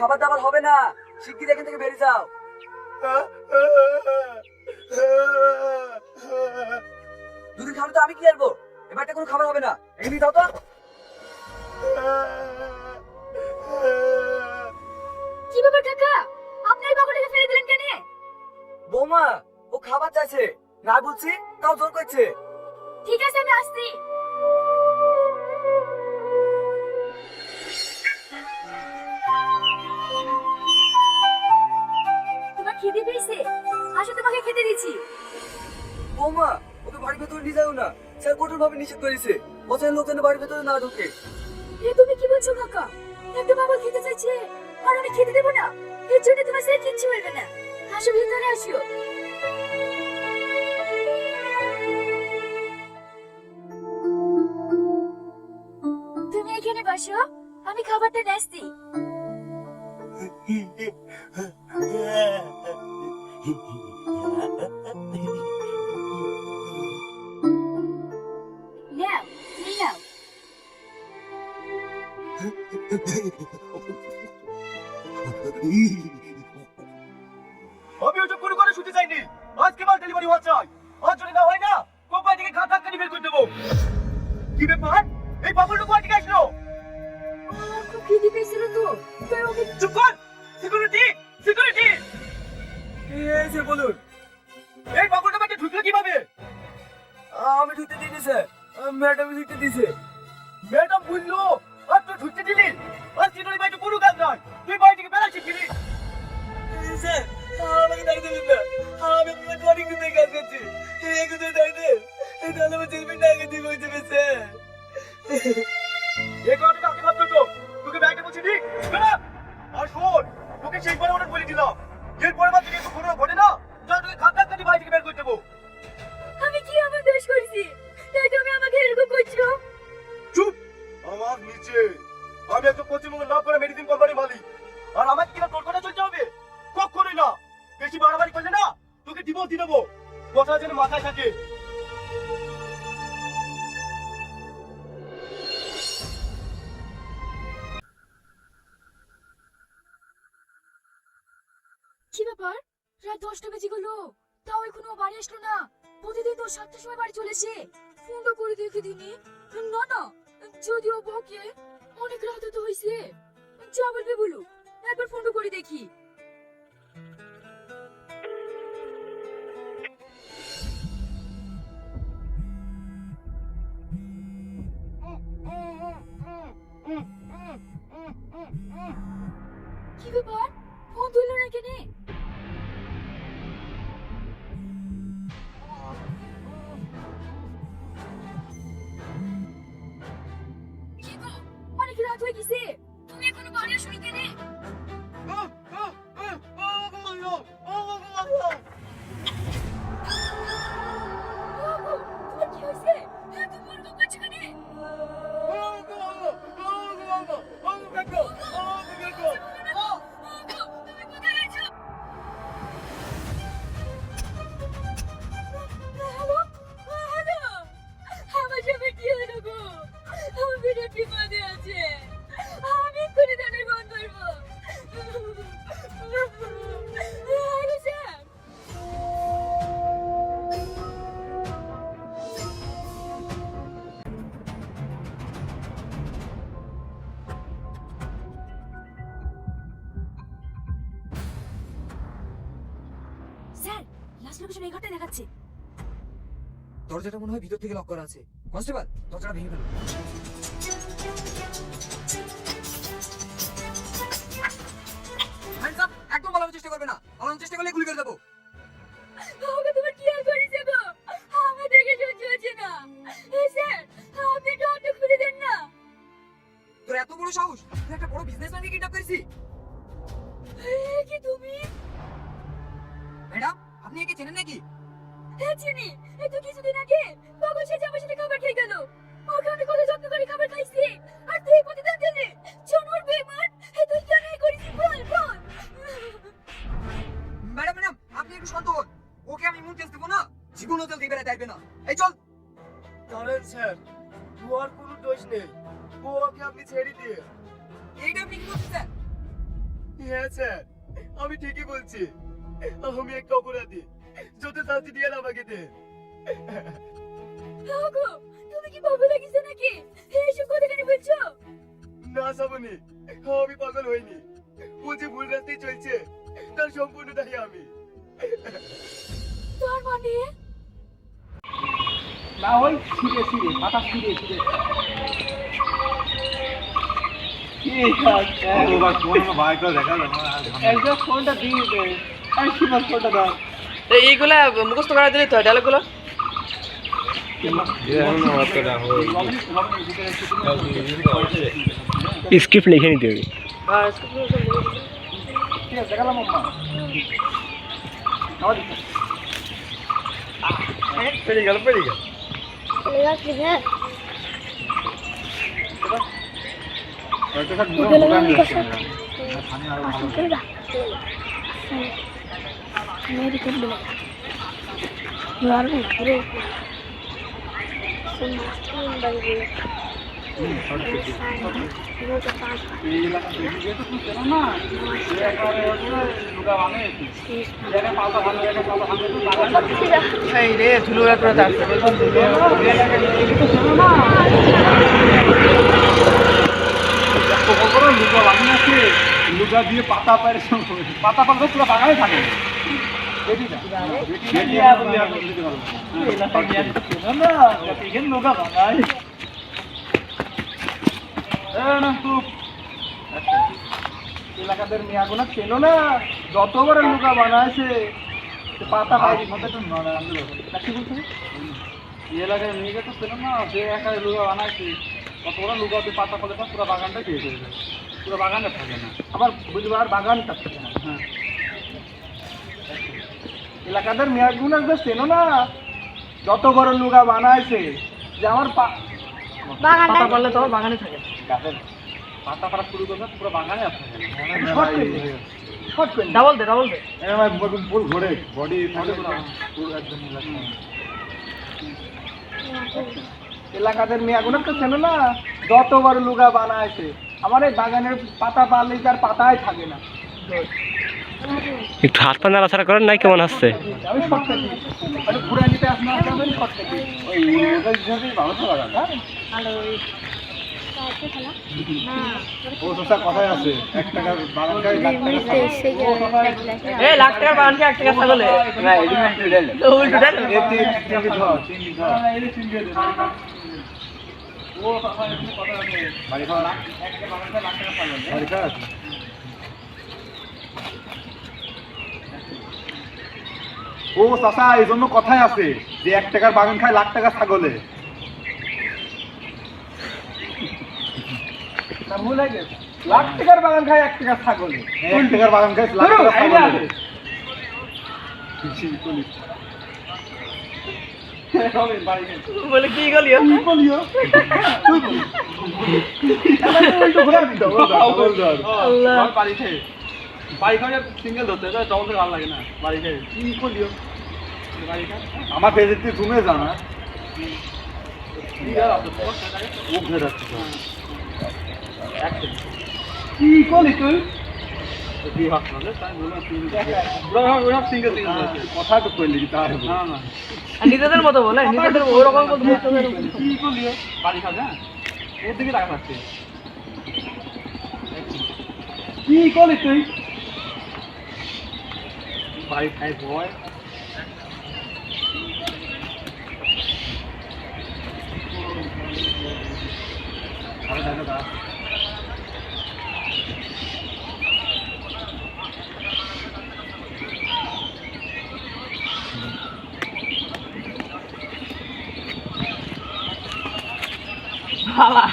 খাবার দাবার হবে না, শিগগির এখান থেকে বেরিয়ে যাও। দুদিন খাবে তো আমি কি করবো? এবারটা কোনো খাবার হবে না, এখানে দাও তো। কি ব্যাপার কাকা, আপনি এই বাবুটাকে ফেলে দিলেন কেন? বৌমা, ও খাবার চাইছে, না বলছি তাও জোর করছে। ঠিক আছে, আমি আসছি। তোমার খিদে পেয়েছে? আসো, তোমাকে খেতে দিচ্ছি। বৌমা, ওকে বাড়ির ভেতরে নিয়ে যাও না, স্যার কঠোর ভাবে নিষেধ করেছে বছরের লোক যেন বাড়ির ভেতরে না ঢোকে। এ তুমি কি বলছো কাকা? একটা বাবা খেতে চাইছে আর আমি খেতে দেবো না? এর জন্য তোমার স্যার কিচ্ছু বলবে না। আসো, ভিতরে আসো। তুমি এখানে বসো, আমি খাবারটা নাস্তি। নাও, নিয়ে নাও। আমি ওসব কোনো করে শুনতে চাইনি। আজকে মাল ডেলিভারি হওয়া চাই, আর যদি না হয় না কোম্পানি থেকে খাতা কাটি বের করে দেবো। কি ব্যাপার, এই বাবুটা কোথা থেকে আসলো? আমার খুব খিদে পেয়েছিল তো, তাই ওকে। চুপ কর, সিকিউরিটি সিকিউরিটি। এই যে বলুন। এই বাবুটা বাড়িতে ঢুকলো কিভাবে? আমি ঢুকতে দিইনি স্যার, ম্যাডাম ঢুকতে দিছে। ম্যাডাম বললো আর তুই ঢুকতে দিলি? আর সিকিউরিটি বাড়িতে কোনো কাজ নাই, তুই বাড়ি থেকে বেড়া শিখবি। স্যার, আমাকে ডাক দেবেন না, আমি আপনার অনেক দিন থেকে কাজ করছি, একটু ডাক দেন, তাহলে আমার চেয়ারম্যান না আগে দিয়ে হয়ে যাবে স্যার। এই কথাটা আগে ভাবতো তো, তোকে ব্যাগটা মুছে দিই বেড়া। আর শোন, তোকে সেইবার অনেক বলে দিলাম, এরপরে বার থেকে একটু ঘটনা ঘটে না, যা তোকে খাতা কাটি বাড়ি থেকে বের করে দেবো। আমি কি আমার দোষ করেছি তাই তুমি আমাকে এরকম করছো? চুপ, আমার নিচে। আমি একজন পশ্চিমবঙ্গের নাম করা মেডিসিন কোম্পানির মালিক, আর আমাকে কিনা তোর কথা চলতে হবে? কখনোই না। বেশি বাড়াবাড়ি করলে না তোকে ডিভোর্স দিয়ে দেবো। কথা যেন মাথায় থাকে। কি ব্যাপার, রাত 10টা বেজে গেল, তাও এখনো ও বাড়ি আসলো না? প্রতিদিন তো 7টার সময় বাড়ি চলে আসে। ফোনটা করে দেখে দিনি। না না, যদিও বকে, অনেক রাত তো হয়েছে। যা বলবে বলো, একবার ফোনটা করে দেখি। কি ব্যাপার, ফোন তুললো না কেন? কি গো, অনেক রাত হয়ে গেছে, তুমি এখনো বাড়ি আসোনি কেন? বাবু, তোমার কি হয়েছে? তুমি ওরকম করছো কেন? তুমি কোথায় আছো? হ্যালো, হ্যালো, আমার সাথে কি হলো গো? আমার বিরাট বিপদে আছে, আমি এক্ষুনি তাদের ফোন করবো। Hello sir. Sir, last location এই ঘরটায় দেখাচ্ছে। দরজাটা মনে হয় ভিতর থেকে লক করা আছে। কনস্টেবল, দরজাটা ভেঙে ফেলো। হ্যান্ডস আপ, একদম পালানোর চেষ্টা করবে না, পালানোর চেষ্টা করলে গুলি করে দেবো। আমাকে তোমার কি আর করেছে গো? আমার দেখে সহ্য হচ্ছে না। স্যার, আপনি একটু হাতটা খুলে দেন না। তোর এত বড় সাহস, তুই একটা বড় বিজনেসম্যানকে কিডন্যাপ করেছিস? কি তুমি? ম্যাডাম, আপনি একে চেনেন নাকি? হ্যাঁ চিনি, এই তো কিছুদিন আগে পাগল সেজে আমার সাথে খাবার খেয়ে গেল। ওকে আমি কত যত্ন করে খাবার খাইছি, আর তুই প্রতিদিন দিলে জানোয়ার বেমান। তুই কেন এই করেছিস বল বল। ম্যাডাম ম্যাডাম, আপনি একটু শান্ত হন, ওকে আমি ইমিউন টেস্ট দেবো না, জীবনও তেল দিয়ে বেড়াতে আসবে না। এই চল। দাঁড়ান স্যার, তোমার কোনো দোষ নেই, ওকে আপনি ছেড়ে দিয়ে। এইটা আপনি কি করছেন স্যার? হ্যাঁ স্যার, আমি ঠিকই বলছি। আমি একটা অপরাধী, যত শাস্তি দিয়ে আমাকে দেন। ওগো, তুমি কি পাগল লাগিছে নাকি? এইসব কথা কেন বলছো? না শ্রাবণী, আমি পাগল হইনি। ও যে ভুল রাস্তায় চলছে তার সম্পূর্ণ দায়ী আমি। তার মানে না ওই ছিঁড়ে ছিঁড়ে পাতা ছিঁড়ে ছিঁড়ে একদম ফোনটা দিয়ে দে। আমি শিবাস ফোনটা দাও। এইগুলা মুখস্থ করা দিলেই তো ডায়লগুলো। স্ক্রিপ্ট লিখে নিতে হবে। ঠিক আছে দেখালাম আম্মা। আমার দিকে। পেরে গেল। এই রে ধুলোরা করে থাকছে। লুগা দিয়ে পাতা পায়ের পাতা পাতা পুরো বাগানে থাকে। এলাকাদের মেয়াগুলো চেনো না, যত বড় লুগা বানাইছে পাতা পাই কি বলছে? এই এলাকার মেয়েকে তো চেনো না, যে একা লুগা বানাইছে কত বড় লুগা দিয়ে পাতা ফলে পুরো বাগানটা খেয়ে ফেলবে, পুরো বাগানে থাকে না। আবার বুঝবার বাগানটা থাকে না। হ্যাঁ, এলাকাদের মেয়াগুলো যে চেনো না, যত বড় লুগা বানাইছে যে আমার পাতা পারলে তো বাগানে থাকে। পাতা পাড়া শুরু করবে পুরো বাগানে থাকে। ডাবল দে ডাবল দে। ফুল ঘোরে বডি এলাকাদের মেয়াগুলো তো চেনো না, যত বড় লুগা বানাইছে আমার এই বাগানের পাতা পারলে তার পাতাই থাকে না। একটু হাত পা নাড়াচাড়া করেন নাই, কেমন আসছে? আমি শর্ট কাটি ঘুরে নিতে আসলে আমি শর্ট কাটি। ভালো তো লাগান। ও তোর কথাই আছে, 1 টাকার বাগান গাড়ি এই লাখ টাকার বাগান কি 1 টাকা ছাগলে? না এডি কমপ্লিট হইল। তো উল্টো ডাল। ও চাচা, এই জন্য কথাই আছে যে 1 টাকার বাগান খায় লাখ টাকা ছাগলে। ভুল হয়ে গেছে, লাখ টাকার বাগান খায় 1 টাকা ছাগলে। 1 টাকার বাগান খায় লাখ টাকা ছাগলে। বলে কি গলিও? আল্লাহ বাড়ি খেয়ে সিঙ্গেল ধরতে ডবল থেকে ভালো লাগে না। বাড়ি খেয়ে কি করলিও? বাড়ি খা আমার পেজেতে তুমি জানা ও ঘেরা কি করলি তুই? কথা তো কইলি তার নিজেদের মতো বলে, নিজেদের ওরকম মতো বলতে হবে। কি করলিও? বাড়ি খাবে হ্যাঁ, ওর দিকে টাকা পাচ্ছে। কি করলি তুই? বাড়ি খাই বয় ভালা